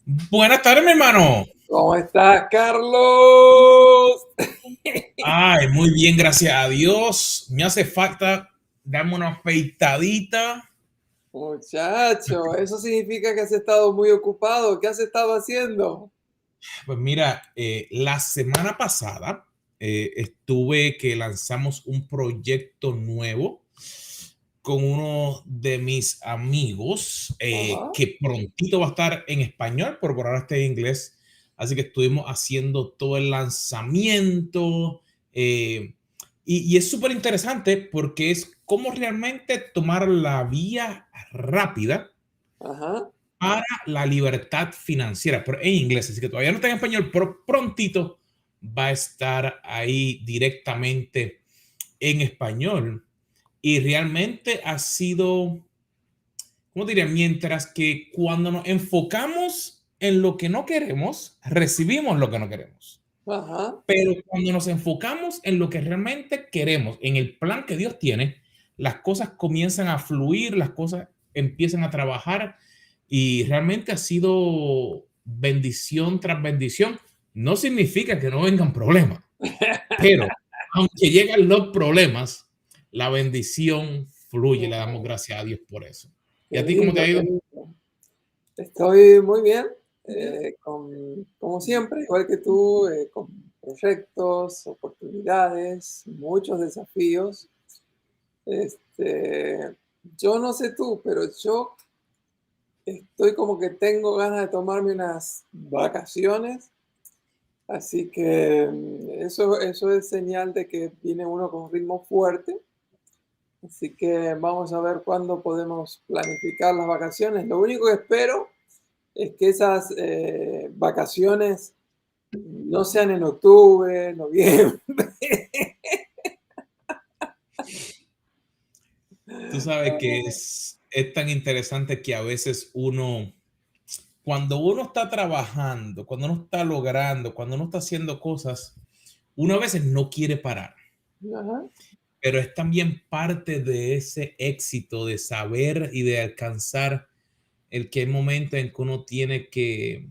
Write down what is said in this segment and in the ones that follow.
Buenas tardes, mi hermano. ¿Cómo estás, Carlos? Ay, muy bien, gracias a Dios. Me hace falta darme una afeitadita. Muchacho, eso significa que has estado muy ocupado. ¿Qué has estado haciendo? Pues mira, la semana pasada estuve que lanzamos un proyecto nuevo con uno de mis amigos Ajá. que prontito va a estar en español, pero por ahora está en inglés. Así que estuvimos haciendo todo el lanzamiento. eh, y es súper interesante porque es cómo realmente tomar la vía rápida Ajá. para la libertad financiera, pero en inglés. Así que todavía no está en español, pero prontito va a estar ahí directamente en español. Y realmente ha sido, ¿cómo diría? Mientras que cuando nos enfocamos en lo que no queremos, recibimos lo que no queremos. Ajá. Pero cuando nos enfocamos en lo que realmente queremos, en el plan que Dios tiene, las cosas comienzan a fluir, las cosas empiezan a trabajar y realmente ha sido bendición tras bendición. No significa que no vengan problemas, pero aunque llegan los problemas, la bendición fluye, le damos gracias a Dios por eso. ¿Y Qué a ti cómo te lindo, ha qué ido? lindo. Estoy muy bien, como siempre, igual que tú, con proyectos, oportunidades, muchos desafíos. Yo no sé tú, pero yo estoy como que tengo ganas de tomarme unas vacaciones. Así que eso es señal de que viene uno con ritmo fuerte. Así que vamos a ver cuándo podemos planificar las vacaciones. Lo único que espero es que esas vacaciones no sean en octubre, noviembre. Tú sabes que es tan interesante que a veces uno, cuando uno está trabajando, cuando uno está logrando, cuando uno está haciendo cosas, uno a veces no quiere parar, Ajá. pero es también parte de ese éxito de saber y de alcanzar el que hay momentos en que uno tiene que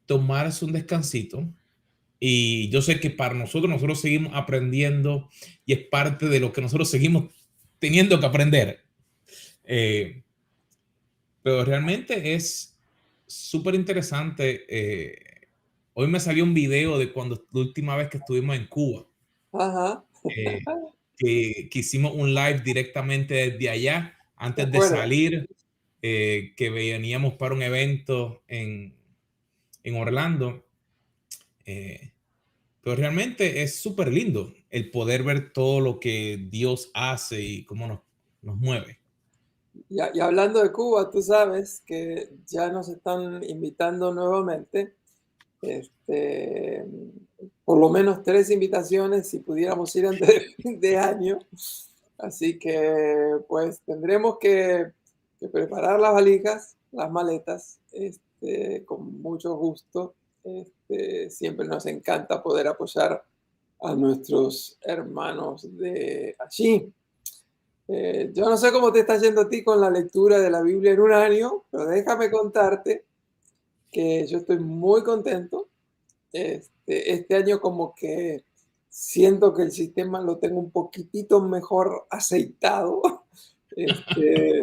tomarse un descansito. Y yo sé que para nosotros seguimos aprendiendo y es parte de lo que nosotros seguimos teniendo que aprender. Eh, pero realmente es súper interesante. Hoy me salió un video de cuando la última vez que estuvimos en Cuba, Ajá. eh, que hicimos un live directamente desde allá, ¿Te antes de acuerdas? salir, que veníamos para un evento en Orlando. eh, pero realmente es súper lindo el poder ver todo lo que Dios hace y cómo nos mueve. Y hablando de Cuba, tú sabes que ya nos están invitando nuevamente. Este, por lo menos 3 invitaciones si pudiéramos ir antes de fin de año. Así que, pues, tendremos que preparar las valijas, las maletas, con mucho gusto. Siempre nos encanta poder apoyar a nuestros hermanos de allí. Yo no sé cómo te está yendo a ti con la lectura de la Biblia en un año, pero déjame contarte que yo estoy muy contento. Este año como que siento que el sistema lo tengo un poquitito mejor aceitado. Este,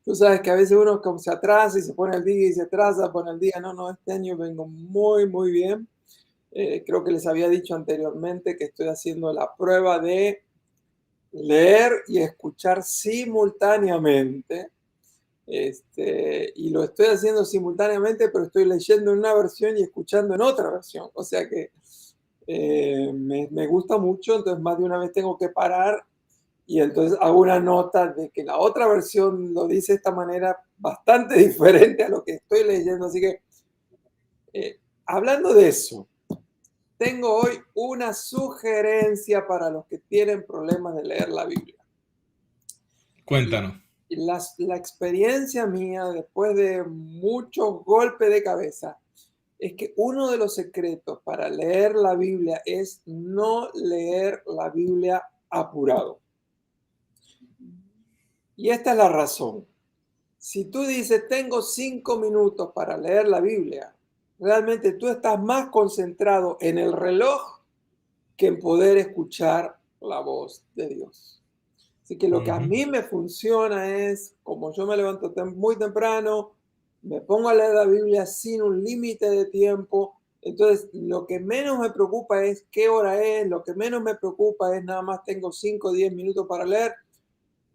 tú sabes que a veces uno como se atrasa y se pone al día y se atrasa, pone al día. No, no, este año vengo muy, muy bien. Creo que les había dicho anteriormente que estoy haciendo la prueba de leer y escuchar simultáneamente. Y lo estoy haciendo simultáneamente, pero estoy leyendo en una versión y escuchando en otra versión. O sea que me gusta mucho, entonces más de una vez tengo que parar y entonces hago una nota de que la otra versión lo dice de esta manera bastante diferente a lo que estoy leyendo. Así que, hablando de eso, tengo hoy una sugerencia para los que tienen problemas de leer la Biblia. Y Cuéntanos. la experiencia mía, después de muchos golpes de cabeza, es que uno de los secretos para leer la Biblia es no leer la Biblia apurado. Y esta es la razón. Si tú dices, tengo 5 minutos para leer la Biblia, realmente tú estás más concentrado en el reloj que en poder escuchar la voz de Dios. Así que lo que a Ujú. mí me funciona es, como yo me levanto muy temprano, me pongo a leer la Biblia sin un límite de tiempo. Entonces, lo que menos me preocupa es qué hora es, lo que menos me preocupa es nada más tengo 5 o 10 minutos para leer.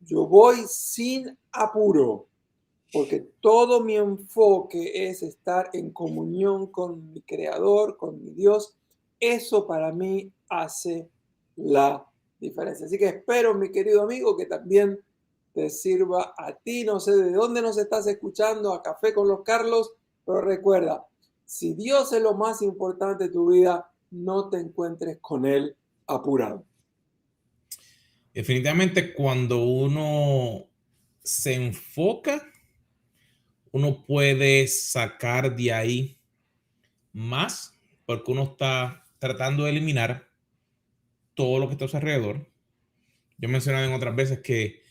Yo voy sin apuro, porque todo mi enfoque es estar en comunión con mi Creador, con mi Dios. Eso para mí hace la diferencia. Así que espero, mi querido amigo, que también te sirva a ti. No sé de dónde nos estás escuchando, a Café con los Carlos, pero recuerda, si Dios es lo más importante de tu vida, no te encuentres con Él apurado. Definitivamente cuando uno se enfoca, uno puede sacar de ahí más porque uno está tratando de eliminar todo lo que está a su alrededor. Yo he mencionado en otras veces que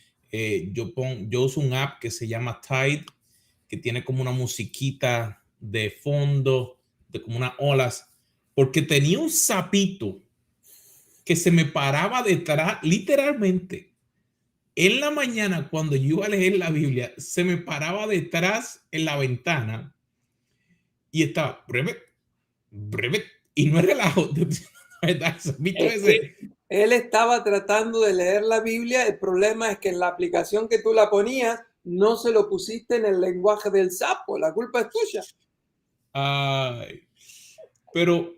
yo uso un app que se llama Tide, que tiene como una musiquita de fondo, de como unas olas, porque tenía un sapito que se me paraba detrás, literalmente. En la mañana, cuando yo iba a leer la Biblia, se me paraba detrás en la ventana y estaba breve, breve, y no es relajo. ¿Verdad? ¿Visto Es que ese? él estaba tratando de leer la Biblia. El problema es que en la aplicación que tú la ponías, no se lo pusiste en el lenguaje del sapo. La culpa es tuya. Ay, pero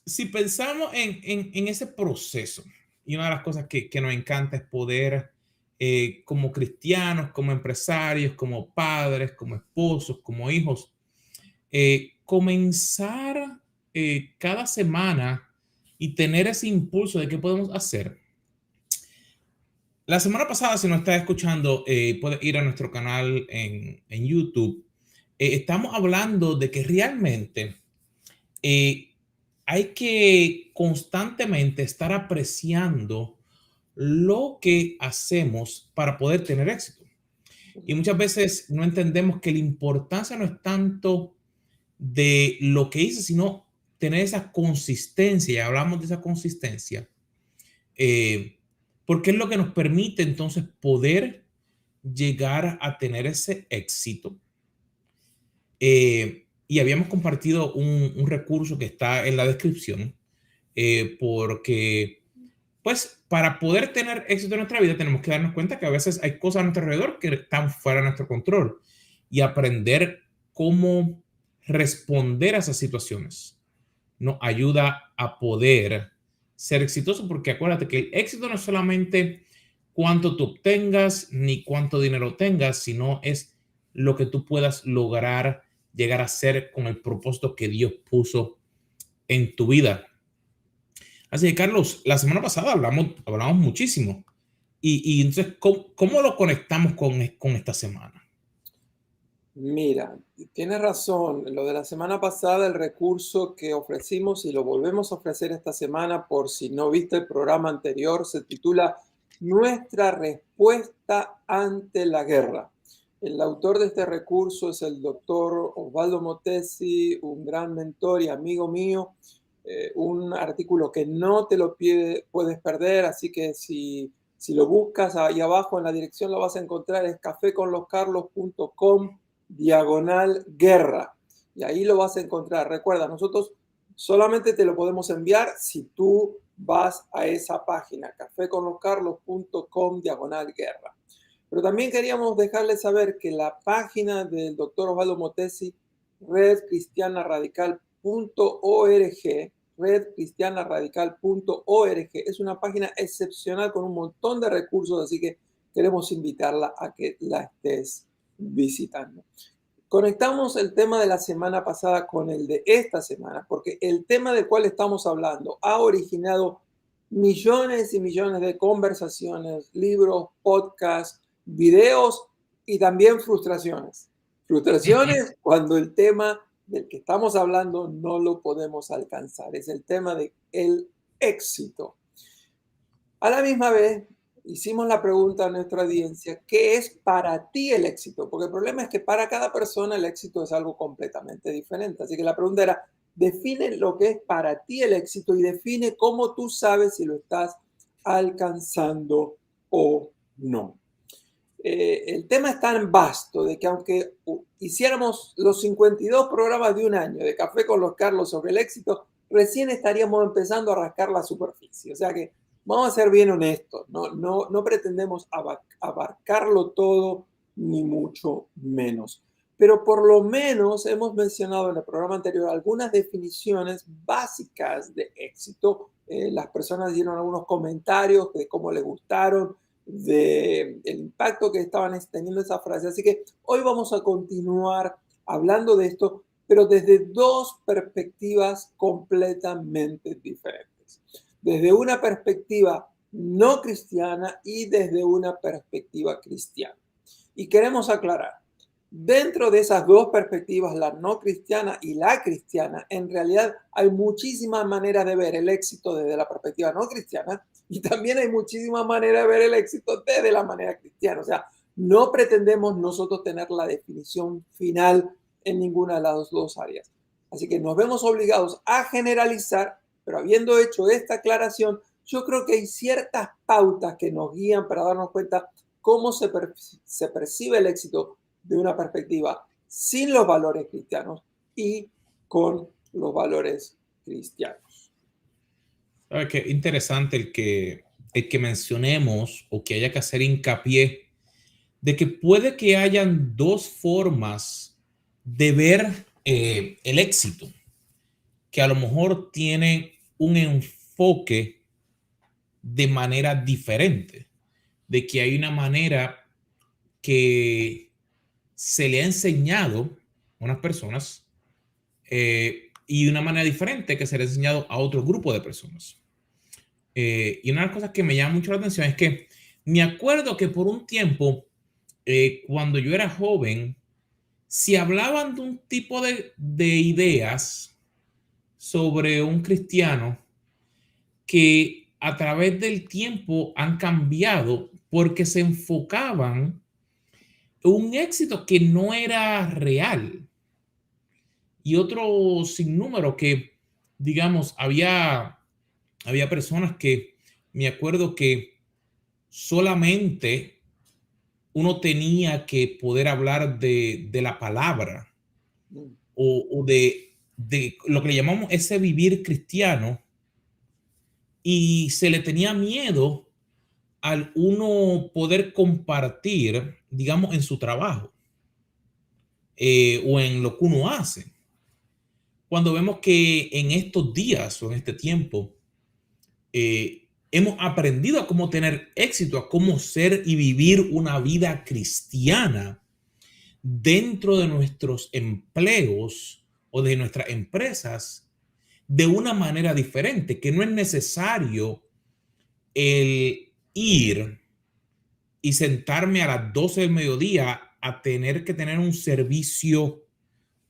si pensamos en ese proceso, y una de las cosas que nos encanta es poder, como cristianos, como empresarios, como padres, como esposos, como hijos, comenzar cada semana y tener ese impulso de qué podemos hacer. La semana pasada, si nos está escuchando, puede ir a nuestro canal en YouTube. Estamos hablando de que realmente eh, hay que constantemente estar apreciando lo que hacemos para poder tener éxito. Y muchas veces no entendemos que la importancia no es tanto de lo que hice, sino tener esa consistencia. Y hablamos de esa consistencia, eh, porque es lo que nos permite entonces poder llegar a tener ese éxito. Y habíamos compartido un recurso que está en la descripción, porque pues para poder tener éxito en nuestra vida tenemos que darnos cuenta que a veces hay cosas a nuestro alrededor que están fuera de nuestro control y aprender cómo responder a esas situaciones nos ayuda a poder ser exitoso, porque acuérdate que el éxito no es solamente cuánto tú obtengas ni cuánto dinero tengas, sino es lo que tú puedas lograr llegar a ser con el propósito que Dios puso en tu vida. Así que, Carlos, la semana pasada hablamos muchísimo. Y entonces, ¿cómo lo conectamos con esta semana? Mira, tienes razón. Lo de la semana pasada, el recurso que ofrecimos y lo volvemos a ofrecer esta semana, por si no viste el programa anterior, se titula Nuestra respuesta ante la guerra. El autor de este recurso es el doctor Osvaldo Motesi, un gran mentor y amigo mío. Un artículo que no te lo puedes perder, así que si lo buscas ahí abajo en la dirección lo vas a encontrar, es caféconloscarlos.com/guerra. Y ahí lo vas a encontrar. Recuerda, nosotros solamente te lo podemos enviar si tú vas a esa página, caféconloscarlos.com/guerra. Pero también queríamos dejarles saber que la página del doctor Osvaldo Motesi, redcristianaradical.org, es una página excepcional con un montón de recursos, así que queremos invitarla a que la estés visitando. Conectamos el tema de la semana pasada con el de esta semana, porque el tema del cual estamos hablando ha originado millones y millones de conversaciones, libros, podcasts, videos y también frustraciones. Frustraciones cuando el tema del que estamos hablando no lo podemos alcanzar. Es el tema del éxito. A la misma vez, hicimos la pregunta a nuestra audiencia, ¿qué es para ti el éxito? Porque el problema es que para cada persona el éxito es algo completamente diferente. Así que la pregunta era, define lo que es para ti el éxito y define cómo tú sabes si lo estás alcanzando o no. El tema es tan vasto de que aunque hiciéramos los 52 programas de un año de Café con los Carlos sobre el éxito, recién estaríamos empezando a rascar la superficie. O sea que vamos a ser bien honestos, no pretendemos abarcarlo todo, ni mucho menos. Pero por lo menos hemos mencionado en el programa anterior algunas definiciones básicas de éxito. Las personas dieron algunos comentarios de cómo les gustaron, del impacto que estaban teniendo esa frase. Así que hoy vamos a continuar hablando de esto, pero desde dos perspectivas completamente diferentes. Desde una perspectiva no cristiana y desde una perspectiva cristiana. Y queremos aclarar, dentro de esas dos perspectivas, la no cristiana y la cristiana, en realidad hay muchísimas maneras de ver el éxito desde la perspectiva no cristiana y también hay muchísimas maneras de ver el éxito desde la manera cristiana. O sea, no pretendemos nosotros tener la definición final en ninguna de las dos áreas. Así que nos vemos obligados a generalizar, pero habiendo hecho esta aclaración, yo creo que hay ciertas pautas que nos guían para darnos cuenta cómo se percibe el éxito de una perspectiva sin los valores cristianos y con los valores cristianos. ¿Sabe qué interesante el que mencionemos o que haya que hacer hincapié de que puede que hayan dos formas de ver el éxito, que a lo mejor tienen un enfoque de manera diferente, de que hay una manera que se le ha enseñado a unas personas y una manera diferente que se le ha enseñado a otro grupo de personas. Y una de las cosas que me llama mucho la atención es que me acuerdo que por un tiempo, cuando yo era joven, si hablaban de un tipo de ideas sobre un cristiano que a través del tiempo han cambiado porque se enfocaban en un éxito que no era real y otro sinnúmero que, digamos, había personas que me acuerdo que solamente uno tenía que poder hablar de la palabra o de lo que le llamamos ese vivir cristiano y se le tenía miedo al uno poder compartir, digamos, en su trabajo o en lo que uno hace. Cuando vemos que en estos días o en este tiempo hemos aprendido a cómo tener éxito, a cómo ser y vivir una vida cristiana dentro de nuestros empleos o de nuestras empresas de una manera diferente, que no es necesario el ir y sentarme a las 12 del mediodía a tener que tener un servicio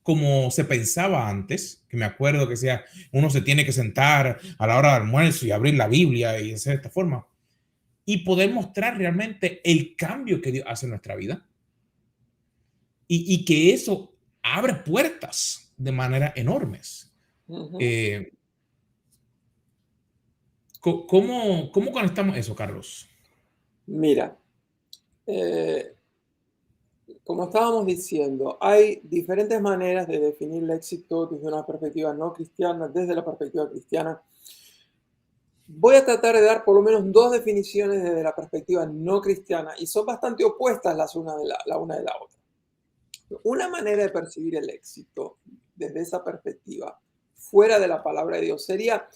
como se pensaba antes, que me acuerdo que sea, uno se tiene que sentar a la hora del almuerzo y abrir la Biblia y hacer de esta forma, y poder mostrar realmente el cambio que Dios hace en nuestra vida y que eso abre puertas de manera enormes. Eh, ¿Cómo conectamos eso, Carlos? Mira, eh, como estábamos diciendo, hay diferentes maneras de definir el éxito desde una perspectiva no cristiana, desde la perspectiva cristiana. Voy a tratar de dar por lo menos dos definiciones desde la perspectiva no cristiana y son bastante opuestas la una de la otra. Una manera de percibir el éxito desde esa perspectiva, fuera de la palabra de Dios, sería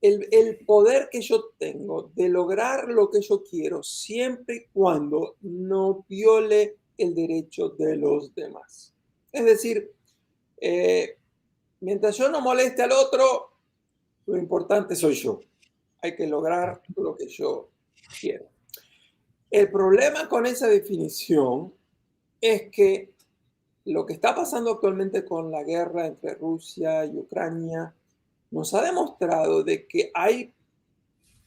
el poder que yo tengo de lograr lo que yo quiero siempre y cuando no viole el derecho de los demás. Es decir, mientras yo no moleste al otro, lo importante soy yo. Hay que lograr lo que yo quiero. El problema con esa definición es que lo que está pasando actualmente con la guerra entre Rusia y Ucrania nos ha demostrado de que hay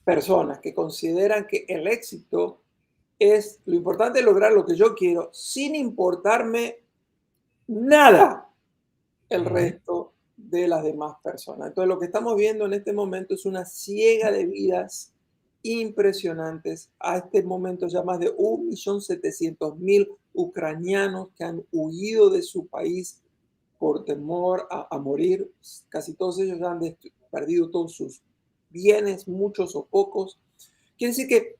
personas que consideran que el éxito es lo importante, es lograr lo que yo quiero sin importarme nada el Ujú. resto de las demás personas. Entonces, lo que estamos viendo en este momento es una siega de vidas impresionantes. A este momento ya más de 1.700.000 ucranianos que han huido de su país por temor a morir. Casi todos ellos ya han perdido todos sus bienes, muchos o pocos. Quiere decir que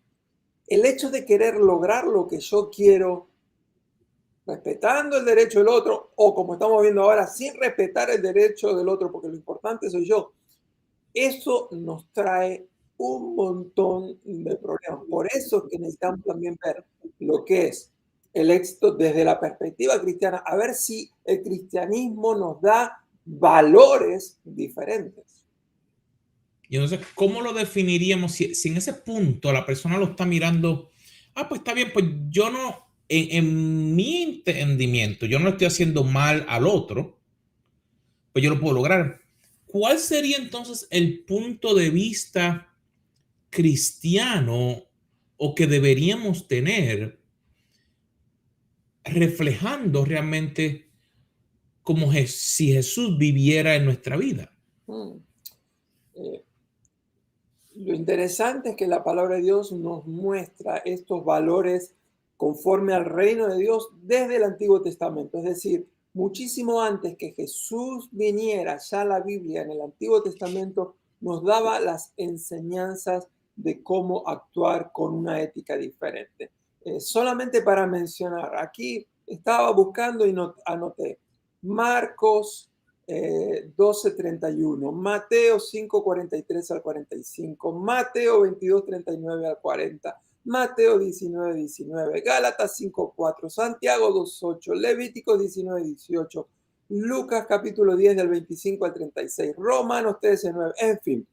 el hecho de querer lograr lo que yo quiero respetando el derecho del otro, o como estamos viendo ahora, sin respetar el derecho del otro, porque lo importante soy yo, eso nos trae un montón de problemas. Por eso es que necesitamos también ver lo que es el éxito desde la perspectiva cristiana, a ver si el cristianismo nos da valores diferentes. Y entonces, ¿cómo lo definiríamos si en ese punto la persona lo está mirando? Ah, pues está bien, pues yo no, en mi entendimiento, yo no le estoy haciendo mal al otro, pues yo lo puedo lograr. ¿Cuál sería entonces el punto de vista cristiano o que deberíamos tener reflejando realmente como si Jesús viviera en nuestra vida? Mm. Eh, Lo interesante es que la palabra de Dios nos muestra estos valores conforme al reino de Dios desde el Antiguo Testamento. Es decir, muchísimo antes que Jesús viniera, ya la Biblia en el Antiguo Testamento nos daba las enseñanzas de cómo actuar con una ética diferente. Solamente para mencionar, aquí estaba buscando y anoté Marcos 12:31, Mateo 5:43 al 45, Mateo 22:39 al 40, Mateo 19:19, Gálatas 5:4, Santiago 2:8, Levítico 19:18, Lucas capítulo 10 del 25 al 36, Romanos 13:9, en fin,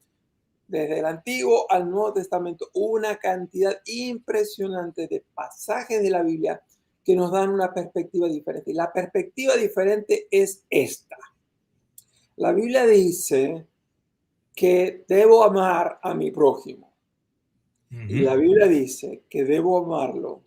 desde el Antiguo al Nuevo Testamento, una cantidad impresionante de pasajes de la Biblia que nos dan una perspectiva diferente. Y la perspectiva diferente es esta. La Biblia dice que debo amar a mi prójimo. Y Ujú. la Biblia dice que debo amarlo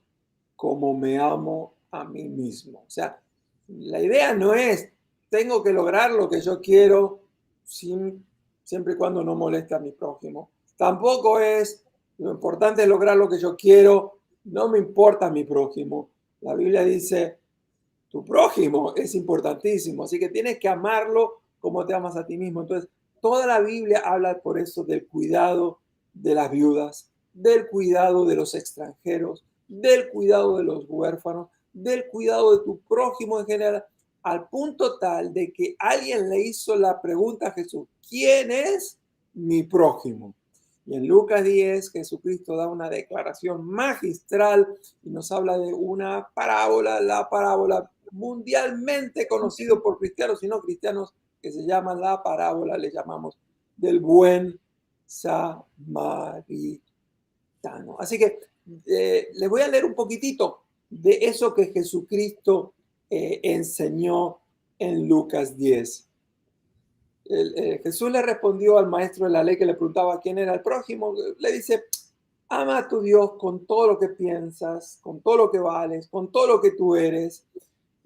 como me amo a mí mismo. O sea, la idea no es tengo que lograr lo que yo quiero siempre y cuando no moleste a mi prójimo. Tampoco es lo importante es lograr lo que yo quiero, no me importa mi prójimo. La Biblia dice tu prójimo es importantísimo, así que tienes que amarlo como te amas a ti mismo. Entonces, toda la Biblia habla por eso del cuidado de las viudas, del cuidado de los extranjeros, del cuidado de los huérfanos, del cuidado de tu prójimo en general, al punto tal de que alguien le hizo la pregunta a Jesús, ¿quién es mi prójimo? Y en Lucas 10, Jesucristo da una declaración magistral y nos habla de una parábola, la parábola mundialmente conocido por cristianos y no cristianos, que se llama la parábola, le llamamos, del buen samaritano. Así que les voy a leer un poquitito de eso que Jesucristo enseñó en Lucas 10. Jesús le respondió al maestro de la ley que le preguntaba quién era el prójimo. Le dice, ama a tu Dios con todo lo que piensas, con todo lo que vales, con todo lo que tú eres,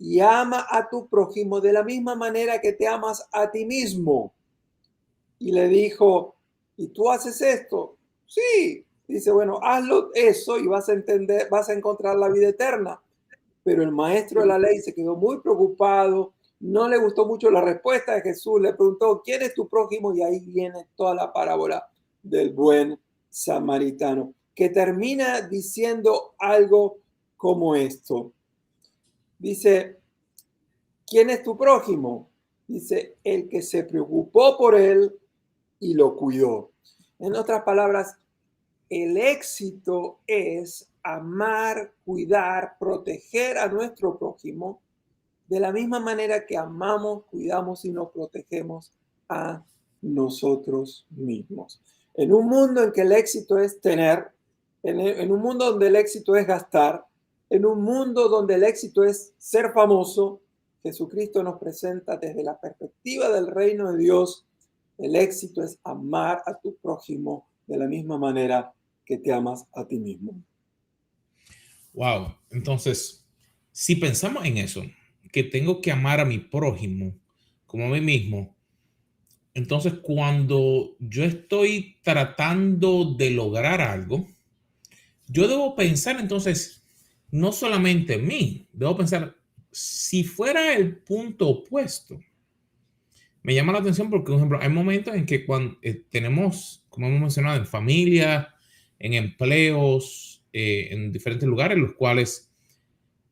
y ama a tu prójimo de la misma manera que te amas a ti mismo. Y le dijo, ¿y tú haces esto? Sí. Dice, bueno, hazlo eso y vas a entender, vas a encontrar la vida eterna. Pero el maestro de la ley se quedó muy preocupado, no le gustó mucho la respuesta de Jesús, le preguntó, ¿quién es tu prójimo? Y ahí viene toda la parábola del buen samaritano, que termina diciendo algo como esto. Dice, ¿quién es tu prójimo? Dice, el que se preocupó por él y lo cuidó. En otras palabras, el éxito es amar, cuidar, proteger a nuestro prójimo de la misma manera que amamos, cuidamos y nos protegemos a nosotros mismos. En un mundo en que el éxito es tener, en un mundo donde el éxito es gastar, en un mundo donde el éxito es ser famoso, Jesucristo nos presenta desde la perspectiva del reino de Dios, el éxito es amar a tu prójimo de la misma manera que te amas a ti mismo. Wow. Entonces, si pensamos en eso, que tengo que amar a mi prójimo como a mí mismo, entonces cuando yo estoy tratando de lograr algo, yo debo pensar entonces no solamente en mí, debo pensar si fuera el punto opuesto. Me llama la atención porque, por ejemplo, hay momentos en que cuando tenemos, como hemos mencionado, en familia, en empleos, en diferentes lugares, los cuales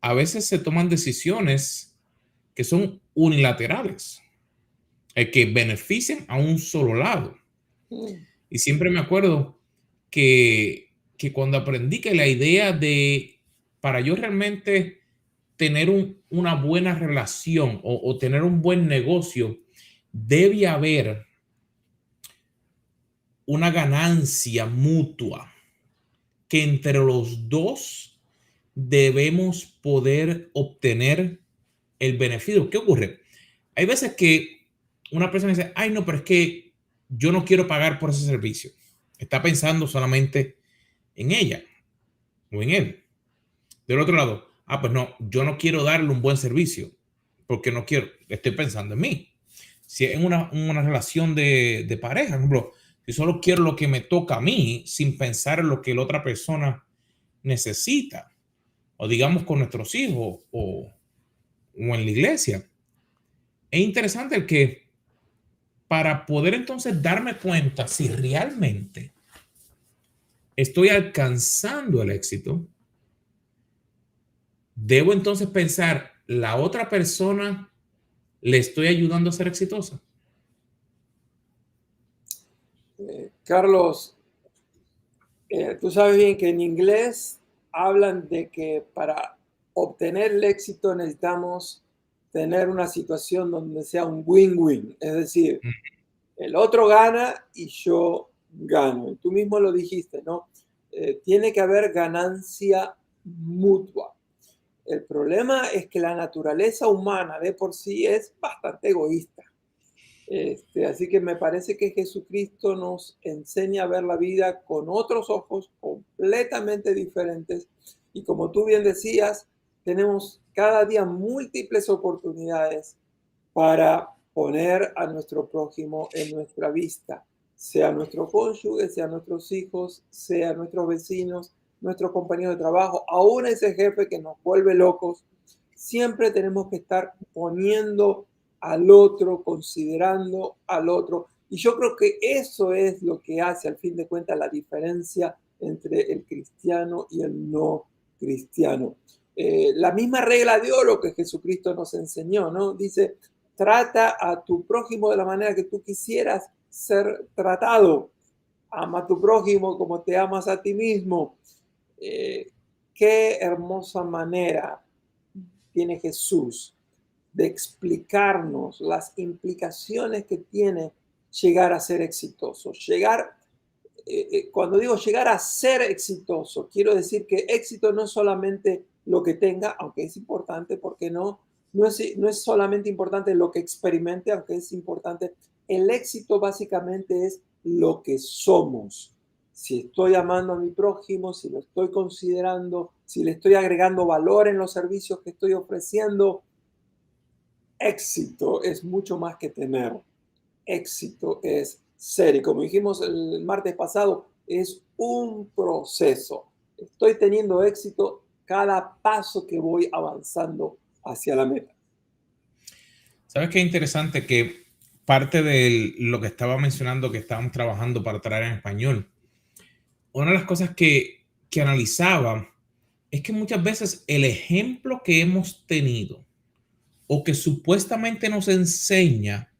a veces se toman decisiones que son unilaterales, que benefician a un solo lado. Mm. Y siempre me acuerdo que cuando aprendí que la idea de, para yo realmente tener una buena relación o tener un buen negocio, debe haber una ganancia mutua que entre los dos debemos poder obtener el beneficio. ¿Qué ocurre? Hay veces que una persona dice, ay, no, pero es que yo no quiero pagar por ese servicio. Está pensando solamente en ella o en él. Del otro lado, ah, pues no, yo no quiero darle un buen servicio porque no quiero, estoy pensando en mí. Si es en una relación de pareja, por ejemplo, si solo quiero lo que me toca a mí sin pensar en lo que la otra persona necesita, o digamos con nuestros hijos o en la iglesia. Es interesante el que para poder entonces darme cuenta si realmente estoy alcanzando el éxito, debo entonces pensar, la otra persona le estoy ayudando a ser exitosa. Carlos, tú sabes bien que en inglés hablan de que para obtener el éxito necesitamos tener una situación donde sea un win-win, es decir, el otro gana y yo gano. Y tú mismo lo dijiste, ¿no? Tiene que haber ganancia mutua. El problema es que la naturaleza humana de por sí es bastante egoísta. Así que me parece que Jesucristo nos enseña a ver la vida con otros ojos completamente diferentes. Y como tú bien decías, tenemos cada día múltiples oportunidades para poner a nuestro prójimo en nuestra vista, sea nuestro cónyuge, sea nuestros hijos, sea nuestros vecinos, nuestros compañeros de trabajo, aún ese jefe que nos vuelve locos. Siempre tenemos que estar poniendo al otro, considerando al otro. Y yo creo que eso es lo que hace, al fin de cuentas, la diferencia entre el cristiano y el no cristiano. La misma regla de oro que Jesucristo nos enseñó, ¿no? Dice, trata a tu prójimo de la manera que tú quisieras ser tratado. Ama a tu prójimo como te amas a ti mismo. Qué hermosa manera tiene Jesús de explicarnos las implicaciones que tiene llegar a ser exitoso. Cuando digo llegar a ser exitoso, quiero decir que éxito no es solamente lo que tenga, aunque es importante, porque no es solamente importante lo que experimente, aunque es importante. El éxito básicamente es lo que somos. Si estoy amando a mi prójimo, si lo estoy considerando, si le estoy agregando valor en los servicios que estoy ofreciendo, éxito es mucho más que tener. Éxito es ser. Y como dijimos el martes pasado, es un proceso. Estoy teniendo éxito cada paso que voy avanzando hacia la meta. ¿Sabes qué interesante? Que parte de lo que estaba mencionando que estábamos trabajando para traer en español, una de las cosas que analizaba es que muchas veces el ejemplo que hemos tenido o que supuestamente nos enseña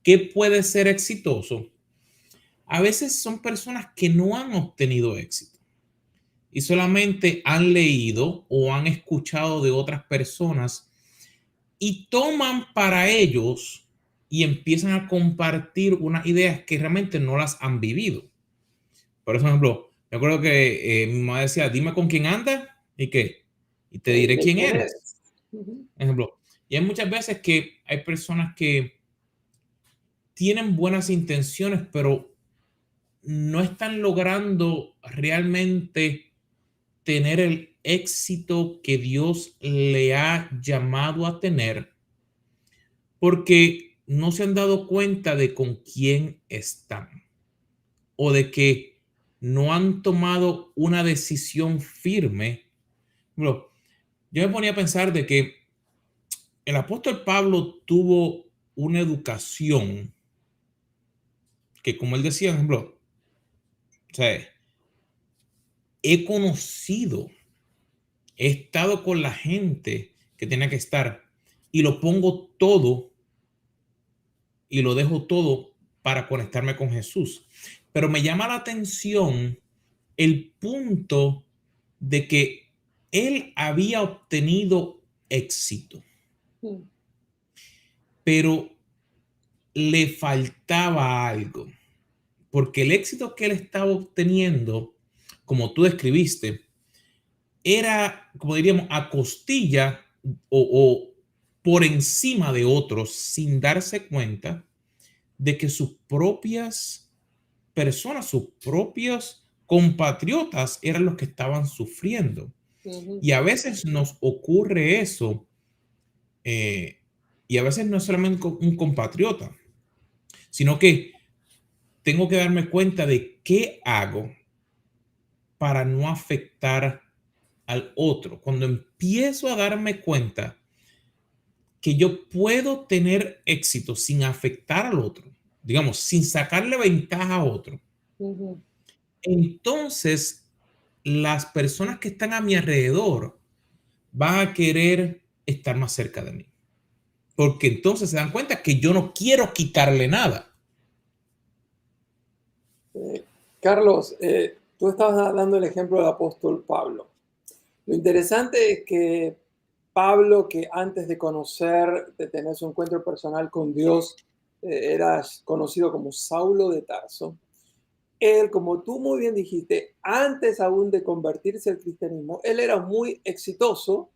qué puede ser exitoso, a veces son personas que no han obtenido éxito y solamente han leído o han escuchado de otras personas y toman para ellos y empiezan a compartir unas ideas que realmente no las han vivido. Por ejemplo, me acuerdo que mi mamá decía, dime con quién andas y qué, y te diré ¿De quién quién eres. eres? Uh-huh. Ejemplo, y hay muchas veces que hay personas que tienen buenas intenciones, pero no están logrando realmente tener el éxito que Dios le ha llamado a tener porque no se han dado cuenta de con quién están o de que no han tomado una decisión firme. Bro, yo me ponía a pensar de que el apóstol Pablo tuvo una educación que, como él decía, por ejemplo, o sea, he conocido, he estado con la gente que tenía que estar y lo pongo todo y lo dejo todo para conectarme con Jesús. Pero me llama la atención el punto de que él había obtenido éxito, Mm. pero le faltaba algo, porque el éxito que él estaba obteniendo, como tú describiste, era, como diríamos, a costilla o por encima de otros, sin darse cuenta de que sus propias personas, sus propios compatriotas eran los que estaban sufriendo. Ujú. Y a veces nos ocurre eso, eh, y a veces no es solamente un compatriota, sino que tengo que darme cuenta de qué hago para no afectar al otro. Cuando empiezo a darme cuenta que yo puedo tener éxito sin afectar al otro, digamos, sin sacarle ventaja a otro, Ujú. entonces las personas que están a mi alrededor van a querer estar más cerca de mí. Porque entonces se dan cuenta que yo no quiero quitarle nada. Eh, Carlos, tú estabas dando el ejemplo del apóstol Pablo. Lo interesante es que Pablo, que antes de conocer, de tener su encuentro personal con Dios, era conocido como Saulo de Tarso. Él, como tú muy bien dijiste, antes aún de convertirse al cristianismo, él era muy exitoso,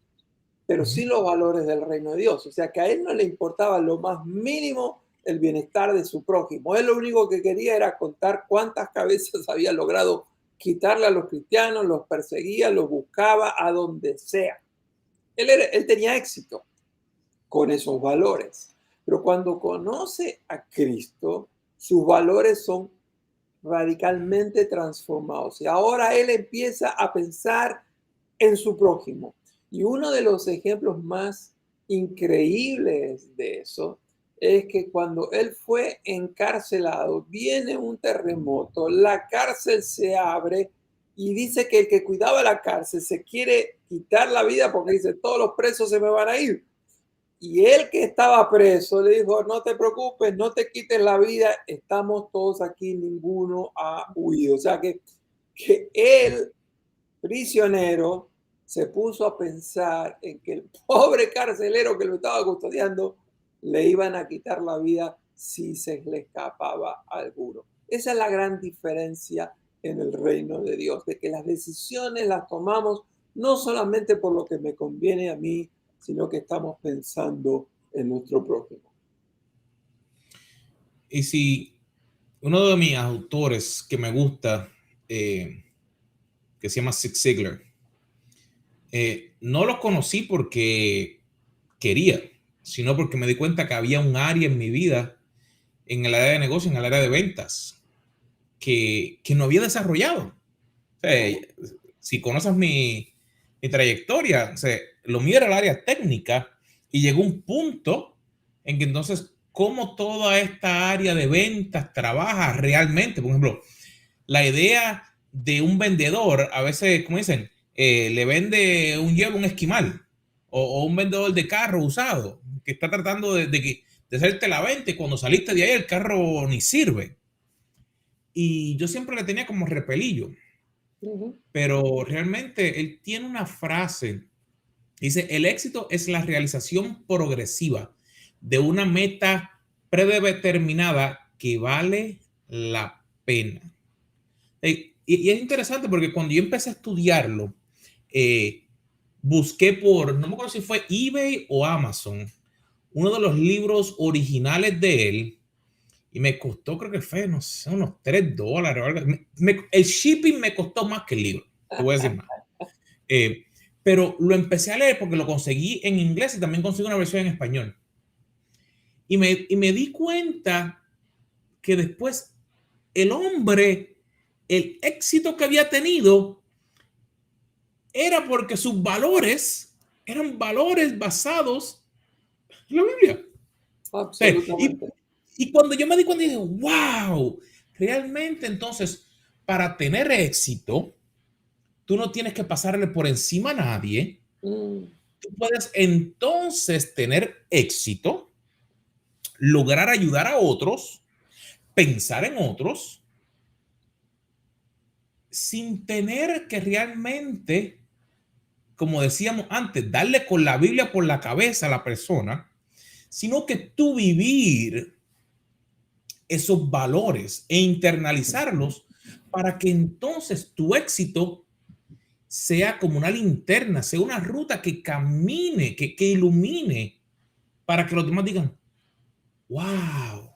pero Ujú. sin los valores del reino de Dios. O sea, que a él no le importaba lo más mínimo el bienestar de su prójimo. Él lo único que quería era contar cuántas cabezas había logrado quitarle a los cristianos, los perseguía, los buscaba a donde sea. Él tenía éxito con esos valores. Pero cuando conoce a Cristo, sus valores son radicalmente transformados. Y ahora él empieza a pensar en su prójimo. Y uno de los ejemplos más increíbles de eso es que cuando él fue encarcelado, viene un terremoto, la cárcel se abre y dice que el que cuidaba la cárcel se quiere quitar la vida porque dice, todos los presos se me van a ir. Y él que estaba preso le dijo, no te preocupes, no te quites la vida, estamos todos aquí, ninguno ha huido. O sea que él, prisionero, se puso a pensar en que el pobre carcelero que lo estaba custodiando le iban a quitar la vida si se le escapaba alguno. Esa es la gran diferencia en el reino de Dios, de que las decisiones las tomamos no solamente por lo que me conviene a mí, sino que estamos pensando en nuestro prójimo. Y si uno de mis autores que me gusta, que se llama Zig Ziglar, no lo conocí porque quería, sino porque me di cuenta que había un área en mi vida, en el área de negocio, en el área de ventas, que no había desarrollado. O sea, si conoces mi trayectoria, o sea, lo mío era el área técnica y llegó un punto en que entonces, cómo toda esta área de ventas trabaja realmente. Por ejemplo, la idea de un vendedor, a veces, como dicen, le vende un hielo a un esquimal o un vendedor de carro usado que está tratando de hacerte la venta y cuando saliste de ahí el carro ni sirve. Y yo siempre le tenía como repelillo, Ujú. pero realmente él tiene una frase. Dice, el éxito es la realización progresiva de una meta predeterminada que vale la pena. Y es interesante porque cuando yo empecé a estudiarlo, eh, busqué por, no me acuerdo si fue eBay o Amazon, uno de los libros originales de él, y me costó, creo que fue, no sé, unos $3 o algo. El shipping me costó más que el libro, te voy a decir más. Pero lo empecé a leer porque lo conseguí en inglés y también conseguí una versión en español. Y me di cuenta que después el hombre, el éxito que había tenido era porque sus valores eran valores basados en la Biblia. O sea, Absolutamente. y cuando yo me di cuenta, dije, wow, realmente entonces, para tener éxito, tú no tienes que pasarle por encima a nadie. Mm, Tú puedes entonces tener éxito, lograr ayudar a otros, pensar en otros, sin tener que realmente, como decíamos antes, darle con la Biblia por la cabeza a la persona, sino que tú vivir esos valores e internalizarlos para que entonces tu éxito sea como una linterna, sea una ruta que camine, que ilumine, para que los demás digan, wow,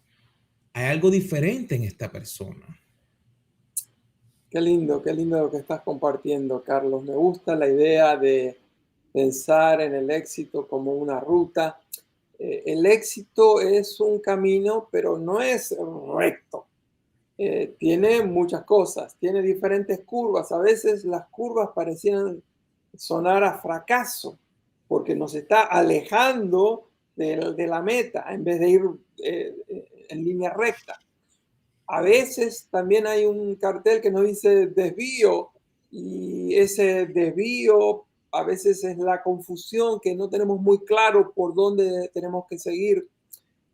hay algo diferente en esta persona. qué lindo lo que estás compartiendo, Carlos. Me gusta la idea de pensar en el éxito como una ruta. El éxito es un camino, pero no es recto. Tiene muchas cosas, tiene diferentes curvas. A veces las curvas parecían sonar a fracaso, porque nos está alejando de la meta en vez de ir en línea recta. A veces también hay un cartel que nos dice desvío y ese desvío a veces es la confusión que no tenemos muy claro por dónde tenemos que seguir.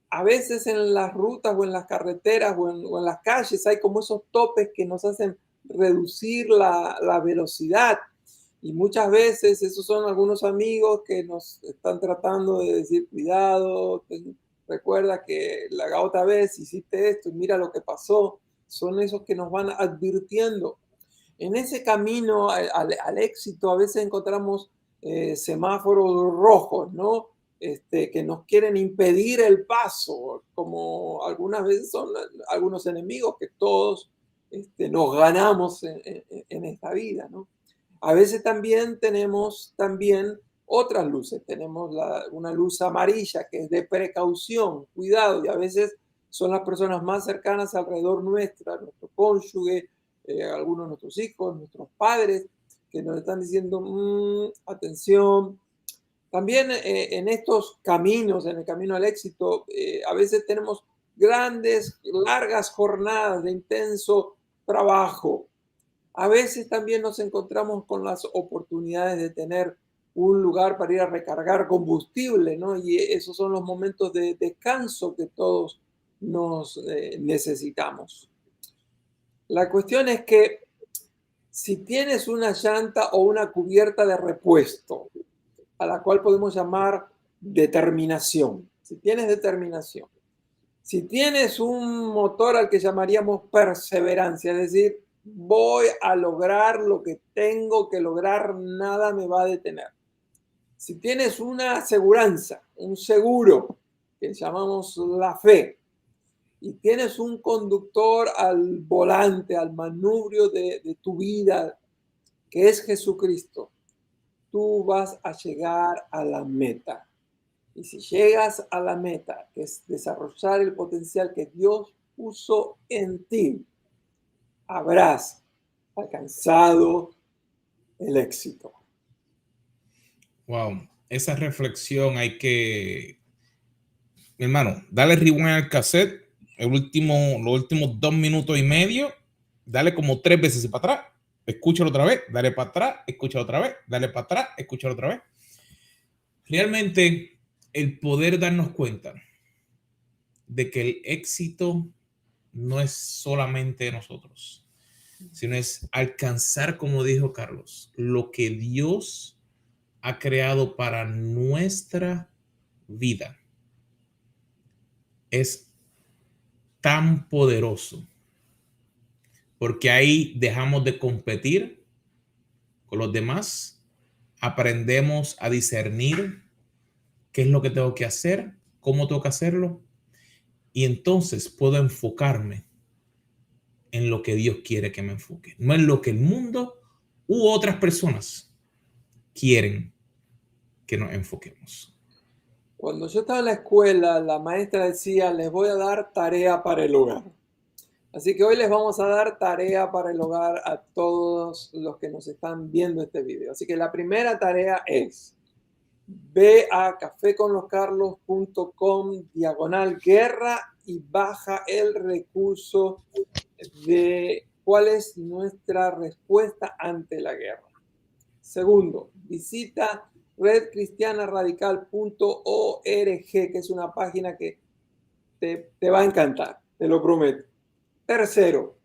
A veces en las rutas o en las carreteras o en las calles hay como esos topes que nos hacen reducir la velocidad y muchas veces esos son algunos amigos que nos están tratando de decir cuidado, recuerda que la otra vez hiciste esto y mira lo que pasó. Son esos que nos van advirtiendo. En ese camino al éxito a veces encontramos semáforos rojos, ¿no? Que nos quieren impedir el paso, como algunas veces son algunos enemigos que todos nos ganamos en esta vida, ¿no? A veces también tenemos también otras luces. Tenemos una luz amarilla que es de precaución, cuidado, y a veces son las personas más cercanas alrededor nuestra, nuestro cónyuge, algunos de nuestros hijos, nuestros padres, que nos están diciendo, atención. También en estos caminos, en el camino al éxito, a veces tenemos grandes, largas jornadas de intenso trabajo. A veces también nos encontramos con las oportunidades de tener un lugar para ir a recargar combustible, ¿no? Y esos son los momentos de descanso que todos nos necesitamos. La cuestión es que si tienes una llanta o una cubierta de repuesto, a la cual podemos llamar determinación, si tienes determinación, si tienes un motor al que llamaríamos perseverancia, es decir, voy a lograr lo que tengo que lograr, nada me va a detener. Si tienes una aseguranza, un seguro, que llamamos la fe, y tienes un conductor al volante, al manubrio de tu vida, que es Jesucristo, tú vas a llegar a la meta. Y si llegas a la meta, que es desarrollar el potencial que Dios puso en ti, habrás alcanzado el éxito. Wow, esa reflexión hay que, mi hermano, dale rewind al cassette, los últimos 2 minutos y medio, dale como 3 veces para atrás, escúchalo otra vez, dale para atrás, escúchalo otra vez, dale para atrás, escúchalo otra vez. Realmente, el poder darnos cuenta de que el éxito no es solamente de nosotros, sino es alcanzar, como dijo Carlos, lo que Dios ha creado para nuestra vida. Es tan poderoso, porque ahí dejamos de competir con los demás, aprendemos a discernir qué es lo que tengo que hacer, cómo tengo que hacerlo, y entonces puedo enfocarme en lo que Dios quiere que me enfoque, no en lo que el mundo u otras personas quieren que nos enfoquemos. Cuando yo estaba en la escuela, la maestra decía, les voy a dar tarea para el hogar. Así que hoy les vamos a dar tarea para el hogar a todos los que nos están viendo este video. Así que la primera tarea es, ve a cafeconloscarlos.com/guerra y baja el recurso de cuál es nuestra respuesta ante la guerra. Segundo, visita redcristianaradical.org, que es una página que te va a encantar, te lo prometo. Tercero,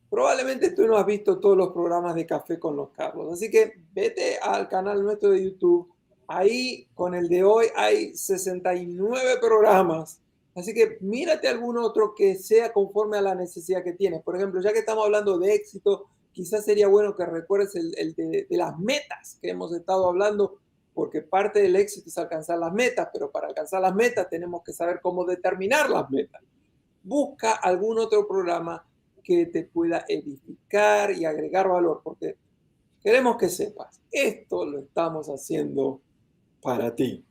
probablemente tú no has visto todos los programas de Café con los Carlos, así que vete al canal nuestro de YouTube. Ahí con el de hoy hay 69 programas, así que mírate algún otro que sea conforme a la necesidad que tienes. Por ejemplo, ya que estamos hablando de éxito, quizás sería bueno que recuerdes el de las metas que hemos estado hablando, porque parte del éxito es alcanzar las metas, pero para alcanzar las metas tenemos que saber cómo determinar las metas. Busca algún otro programa que te pueda edificar y agregar valor, porque queremos que sepas, esto lo estamos haciendo para ti.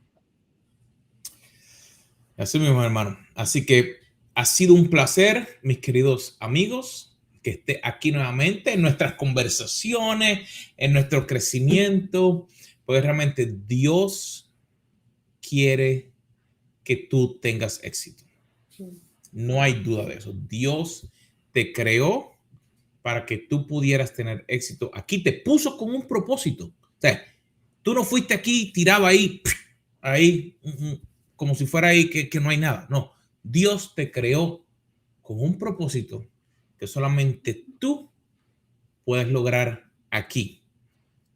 Así mismo, hermano. Así que ha sido un placer, mis queridos amigos, que esté aquí nuevamente en nuestras conversaciones, en nuestro crecimiento, porque realmente Dios quiere que tú tengas éxito. No hay duda de eso. Dios te creó para que tú pudieras tener éxito. Aquí te puso con un propósito. O sea, tú no fuiste aquí tirado ahí, como si fuera ahí que no hay nada. No, Dios te creó con un propósito que solamente tú puedes lograr aquí,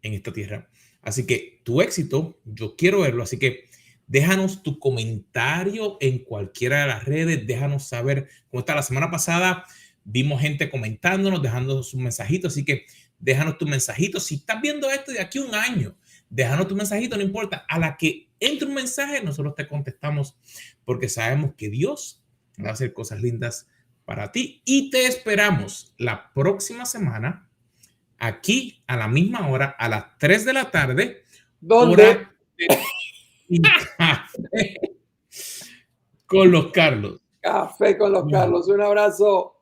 en esta tierra. Así que tu éxito, yo quiero verlo. Así que déjanos tu comentario en cualquiera de las redes. Déjanos saber cómo está. La semana pasada vimos gente comentándonos, dejando sus mensajitos. Así que déjanos tu mensajito. Si estás viendo esto de aquí a un año, déjanos tu mensajito, no importa. A la que entre un mensaje, nosotros te contestamos porque sabemos que Dios va a hacer cosas lindas para ti. Y te esperamos la próxima semana aquí a la misma hora, a las 3 de la tarde. ¿Dónde? Café con los Carlos. Café con los Carlos. Un abrazo.